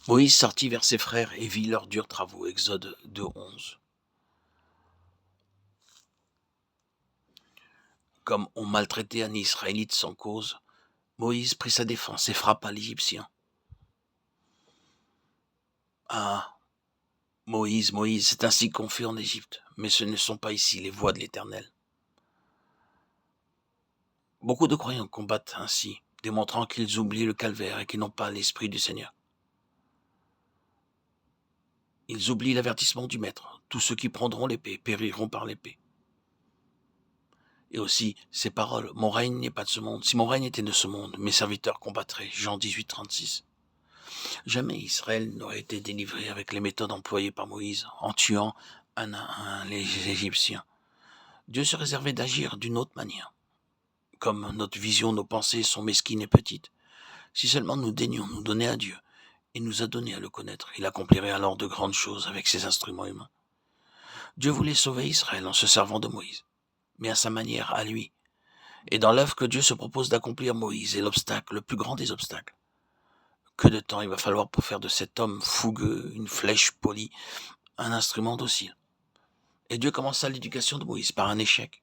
Moïse sortit vers ses frères et vit leurs durs travaux. Exode 2:11. Comme on maltraitait un Israélite sans cause, Moïse prit sa défense et frappa l'Égyptien. Ah, Moïse, Moïse, c'est ainsi qu'on fait en Égypte, mais ce ne sont pas ici les voies de l'Éternel. Beaucoup de croyants combattent ainsi, démontrant qu'ils oublient le calvaire et qu'ils n'ont pas l'esprit du Seigneur. Ils oublient l'avertissement du Maître. Tous ceux qui prendront l'épée périront par l'épée. Et aussi, ces paroles, mon règne n'est pas de ce monde. Si mon règne était de ce monde, mes serviteurs combattraient. Jean 18:36. Jamais Israël n'aurait été délivré avec les méthodes employées par Moïse, en tuant un à un les Égyptiens. Dieu se réservait d'agir d'une autre manière. Comme notre vision, nos pensées sont mesquines et petites. Si seulement nous daignions nous donner à Dieu, et nous a donné à le connaître, il accomplirait alors de grandes choses avec ses instruments humains. Dieu voulait sauver Israël en se servant de Moïse, mais à sa manière, à lui. Et dans l'œuvre que Dieu se propose d'accomplir, Moïse est l'obstacle, le plus grand des obstacles. Que de temps il va falloir pour faire de cet homme fougueux une flèche polie, un instrument docile. Et Dieu commença l'éducation de Moïse par un échec.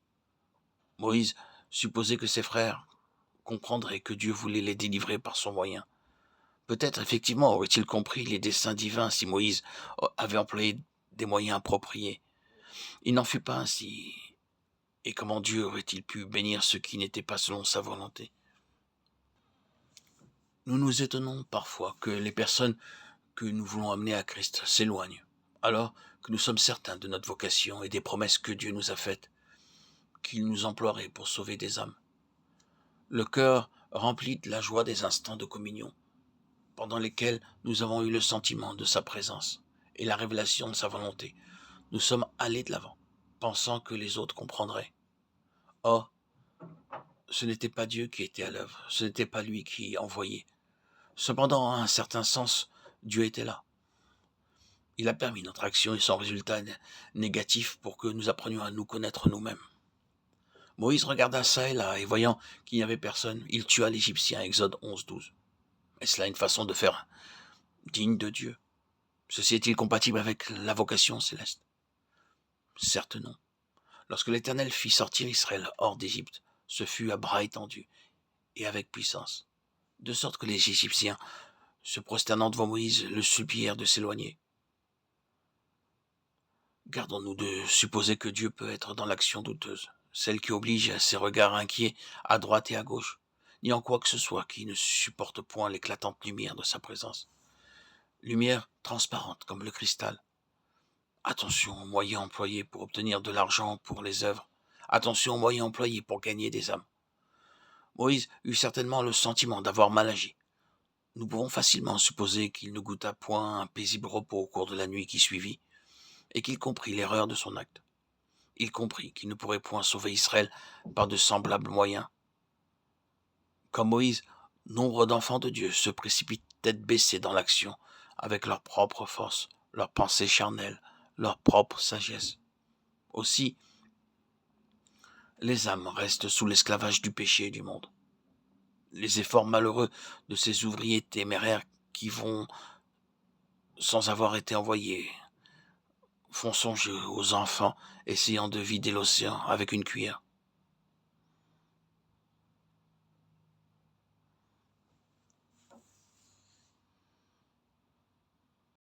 Moïse supposait que ses frères comprendraient que Dieu voulait les délivrer par son moyen. Peut-être effectivement aurait-il compris les desseins divins si Moïse avait employé des moyens appropriés. Il n'en fut pas ainsi. Et comment Dieu aurait-il pu bénir ceux qui n'étaient pas selon sa volonté? Nous nous étonnons parfois que les personnes que nous voulons amener à Christ s'éloignent, alors que nous sommes certains de notre vocation et des promesses que Dieu nous a faites, qu'il nous emploierait pour sauver des âmes. Le cœur rempli de la joie des instants de communion, pendant lesquels nous avons eu le sentiment de sa présence et la révélation de sa volonté. Nous sommes allés de l'avant, pensant que les autres comprendraient. Or, ce n'était pas Dieu qui était à l'œuvre, ce n'était pas lui qui envoyait. Cependant, en un certain sens, Dieu était là. Il a permis notre action et son résultat négatif pour que nous apprenions à nous connaître nous-mêmes. Moïse regarda ça et là, et voyant qu'il n'y avait personne, il tua l'Égyptien, Exode 11:12. Est-ce là une façon de faire digne de Dieu? Ceci est-il compatible avec la vocation céleste? Certes non. Lorsque l'Éternel fit sortir Israël hors d'Égypte, ce fut à bras étendus et avec puissance, de sorte que les Égyptiens, se prosternant devant Moïse, le supplièrent de s'éloigner. Gardons-nous de supposer que Dieu peut être dans l'action douteuse, celle qui oblige à ses regards inquiets à droite et à gauche, ni en quoi que ce soit qui ne supporte point l'éclatante lumière de sa présence. Lumière transparente comme le cristal. Attention aux moyens employés pour obtenir de l'argent pour les œuvres. Attention aux moyens employés pour gagner des âmes. Moïse eut certainement le sentiment d'avoir mal agi. Nous pouvons facilement supposer qu'il ne goûta point un paisible repos au cours de la nuit qui suivit, et qu'il comprit l'erreur de son acte. Il comprit qu'il ne pourrait point sauver Israël par de semblables moyens. Comme Moïse, nombre d'enfants de Dieu se précipitent tête baissée dans l'action, avec leur propre force, leurs pensées charnelles, leur propre sagesse. Aussi, les âmes restent sous l'esclavage du péché et du monde. Les efforts malheureux de ces ouvriers téméraires qui vont sans avoir été envoyés font songer aux enfants essayant de vider l'océan avec une cuillère.